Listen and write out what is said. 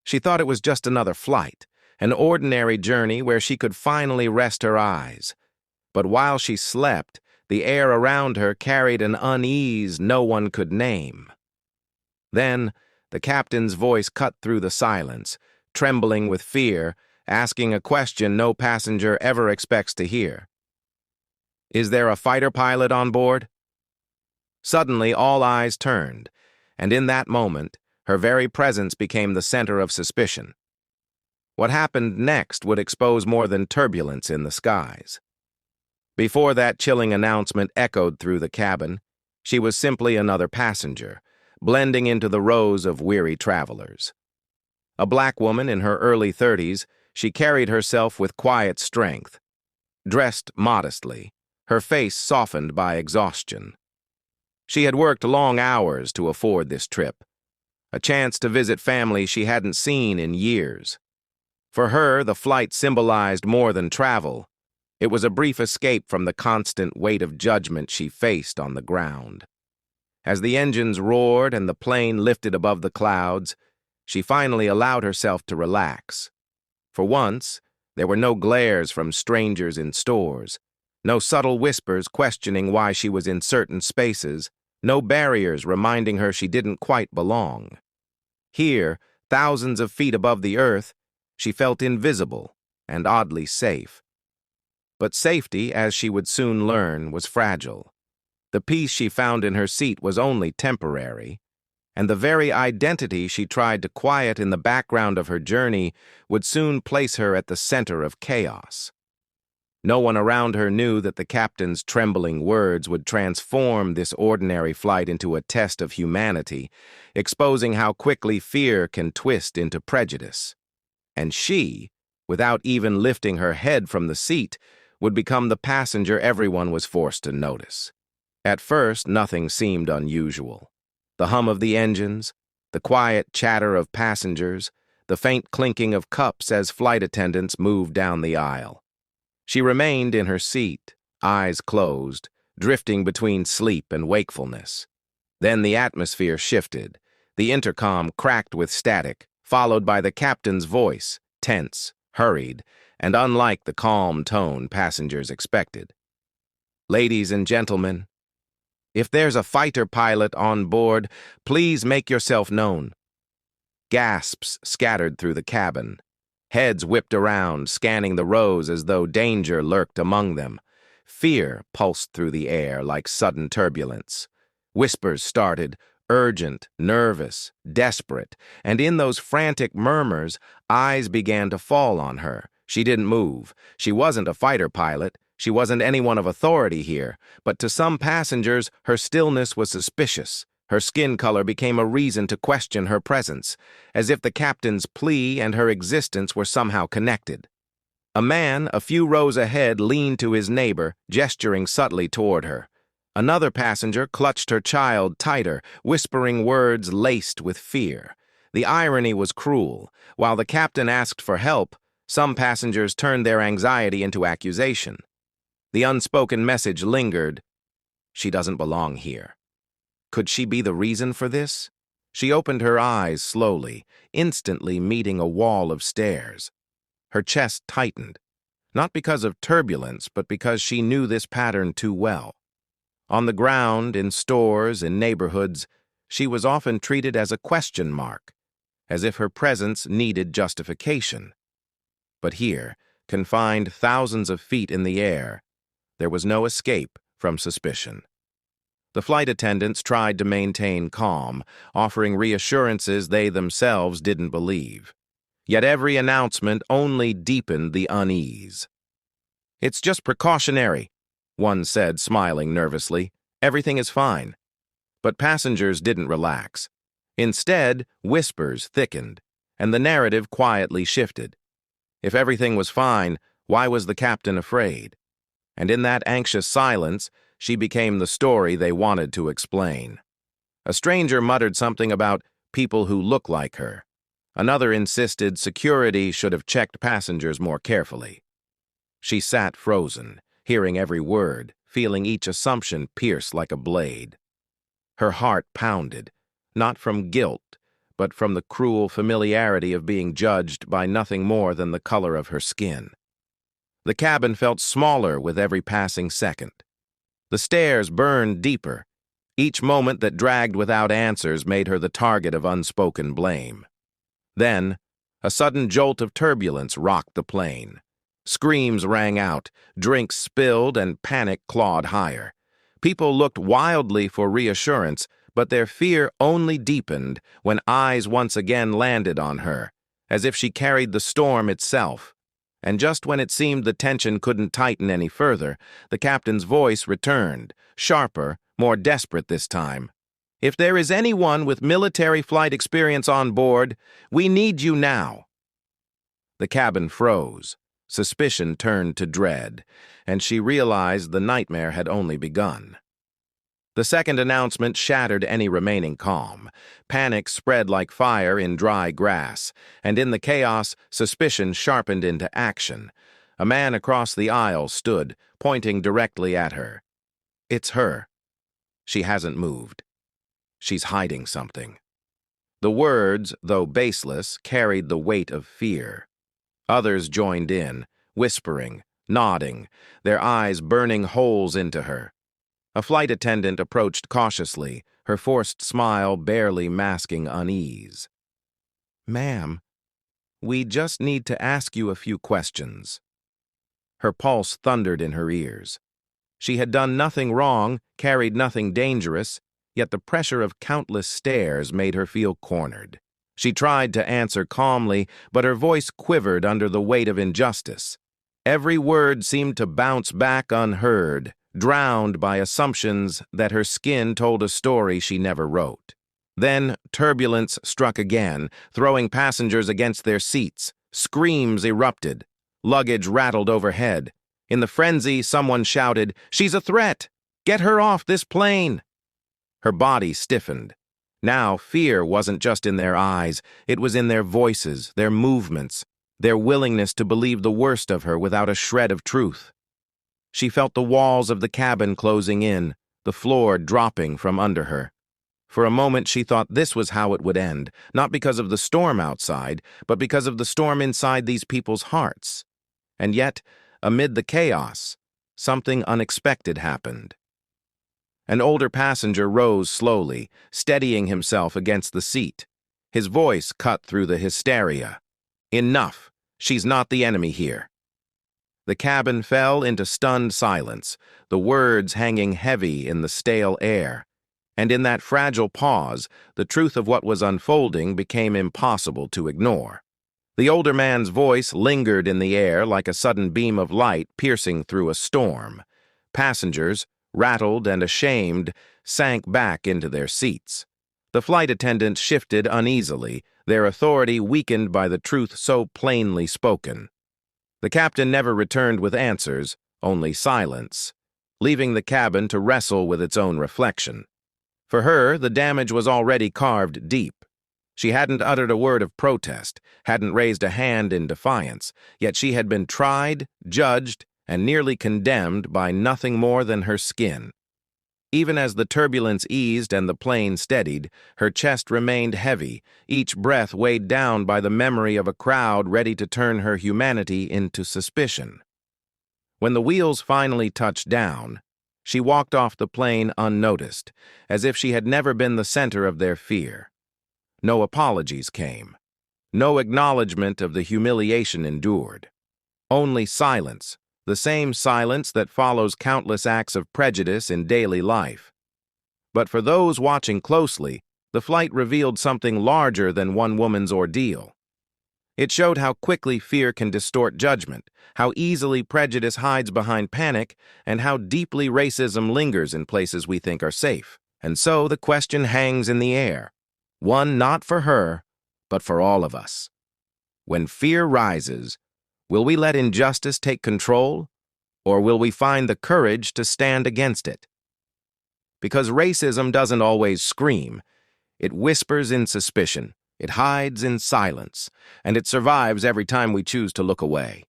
She thought it was just another flight, an ordinary journey where she could finally rest her eyes. But while she slept, the air around her carried an unease no one could name. Then, the captain's voice cut through the silence, trembling with fear, asking a question no passenger ever expects to hear. "Is there a fighter pilot on board?" Suddenly, all eyes turned, and in that moment, her very presence became the center of suspicion. What happened next would expose more than turbulence in the skies. Before that chilling announcement echoed through the cabin, she was simply another passenger, blending into the rows of weary travelers. A black woman in her early 30s, she carried herself with quiet strength. Dressed modestly, her face softened by exhaustion. She had worked long hours to afford this trip, a chance to visit family she hadn't seen in years. For her, the flight symbolized more than travel. It was a brief escape from the constant weight of judgment she faced on the ground. As the engines roared and the plane lifted above the clouds, she finally allowed herself to relax. For once, there were no glares from strangers in stores, no subtle whispers questioning why she was in certain spaces, no barriers reminding her she didn't quite belong. Here, thousands of feet above the earth, she felt invisible and oddly safe. But safety, as she would soon learn, was fragile. The peace she found in her seat was only temporary, and the very identity she tried to quiet in the background of her journey would soon place her at the center of chaos. No one around her knew that the captain's trembling words would transform this ordinary flight into a test of humanity, exposing how quickly fear can twist into prejudice. And she, without even lifting her head from the seat, would become the passenger everyone was forced to notice. At first, nothing seemed unusual. The hum of the engines, the quiet chatter of passengers, the faint clinking of cups as flight attendants moved down the aisle. She remained in her seat, eyes closed, drifting between sleep and wakefulness. Then the atmosphere shifted. The intercom cracked with static, followed by the captain's voice, tense, hurried, and unlike the calm tone passengers expected. "Ladies and gentlemen, if there's a fighter pilot on board, please make yourself known." Gasps scattered through the cabin. Heads whipped around, scanning the rows as though danger lurked among them. Fear pulsed through the air like sudden turbulence. Whispers started, urgent, nervous, desperate, and in those frantic murmurs, eyes began to fall on her. She didn't move. She wasn't a fighter pilot. She wasn't anyone of authority here, but to some passengers, her stillness was suspicious. Her skin color became a reason to question her presence, as if the captain's plea and her existence were somehow connected. A man, a few rows ahead, leaned to his neighbor, gesturing subtly toward her. Another passenger clutched her child tighter, whispering words laced with fear. The irony was cruel. While the captain asked for help, some passengers turned their anxiety into accusation. The unspoken message lingered, "She doesn't belong here." Could she be the reason for this? She opened her eyes slowly, instantly meeting a wall of stairs. Her chest tightened, not because of turbulence, but because she knew this pattern too well. On the ground, in stores, in neighborhoods, she was often treated as a question mark, as if her presence needed justification. But here, confined thousands of feet in the air, there was no escape from suspicion. The flight attendants tried to maintain calm, offering reassurances they themselves didn't believe. Yet every announcement only deepened the unease. "It's just precautionary," one said, smiling nervously. "Everything is fine." But passengers didn't relax. Instead, whispers thickened, and the narrative quietly shifted. If everything was fine, why was the captain afraid? And in that anxious silence, she became the story they wanted to explain. A stranger muttered something about people who look like her. Another insisted security should have checked passengers more carefully. She sat frozen, hearing every word, feeling each assumption pierce like a blade. Her heart pounded, not from guilt, but from the cruel familiarity of being judged by nothing more than the color of her skin. The cabin felt smaller with every passing second. The stares burned deeper. Each moment that dragged without answers made her the target of unspoken blame. Then, a sudden jolt of turbulence rocked the plane. Screams rang out, drinks spilled, and panic clawed higher. People looked wildly for reassurance, but their fear only deepened when eyes once again landed on her, as if she carried the storm itself. And just when it seemed the tension couldn't tighten any further, the captain's voice returned, sharper, more desperate this time. "If there is anyone with military flight experience on board, we need you now." The cabin froze. Suspicion turned to dread, and she realized the nightmare had only begun. The second announcement shattered any remaining calm. Panic spread like fire in dry grass, and in the chaos, suspicion sharpened into action. A man across the aisle stood, pointing directly at her. "It's her. She hasn't moved. She's hiding something." The words, though baseless, carried the weight of fear. Others joined in, whispering, nodding, their eyes burning holes into her. A flight attendant approached cautiously, her forced smile barely masking unease. "Ma'am, we just need to ask you a few questions." Her pulse thundered in her ears. She had done nothing wrong, carried nothing dangerous, yet the pressure of countless stares made her feel cornered. She tried to answer calmly, but her voice quivered under the weight of injustice. Every word seemed to bounce back unheard, drowned by assumptions that her skin told a story she never wrote. Then turbulence struck again, throwing passengers against their seats. Screams erupted. Luggage rattled overhead. In the frenzy, someone shouted, "She's a threat! Get her off this plane!" Her body stiffened. Now fear wasn't just in their eyes, it was in their voices, their movements, their willingness to believe the worst of her without a shred of truth. She felt the walls of the cabin closing in, the floor dropping from under her. For a moment she thought this was how it would end, not because of the storm outside, but because of the storm inside these people's hearts. And yet, amid the chaos, something unexpected happened. An older passenger rose slowly, steadying himself against the seat. His voice cut through the hysteria. "Enough! She's not the enemy here." The cabin fell into stunned silence, the words hanging heavy in the stale air. And in that fragile pause, the truth of what was unfolding became impossible to ignore. The older man's voice lingered in the air like a sudden beam of light piercing through a storm. Passengers, rattled and ashamed, sank back into their seats. The flight attendants shifted uneasily, their authority weakened by the truth so plainly spoken. The captain never returned with answers, only silence, leaving the cabin to wrestle with its own reflection. For her, the damage was already carved deep. She hadn't uttered a word of protest, hadn't raised a hand in defiance, yet she had been tried, judged, and nearly condemned by nothing more than her skin. Even as the turbulence eased and the plane steadied, her chest remained heavy, each breath weighed down by the memory of a crowd ready to turn her humanity into suspicion. When the wheels finally touched down, she walked off the plane unnoticed, as if she had never been the center of their fear. No apologies came. No acknowledgement of the humiliation endured. Only silence, the same silence that follows countless acts of prejudice in daily life. But for those watching closely, the flight revealed something larger than one woman's ordeal. It showed how quickly fear can distort judgment, how easily prejudice hides behind panic, and how deeply racism lingers in places we think are safe. And so the question hangs in the air, one not for her, but for all of us. When fear rises, will we let injustice take control, or will we find the courage to stand against it? Because racism doesn't always scream. It whispers in suspicion, it hides in silence, and it survives every time we choose to look away.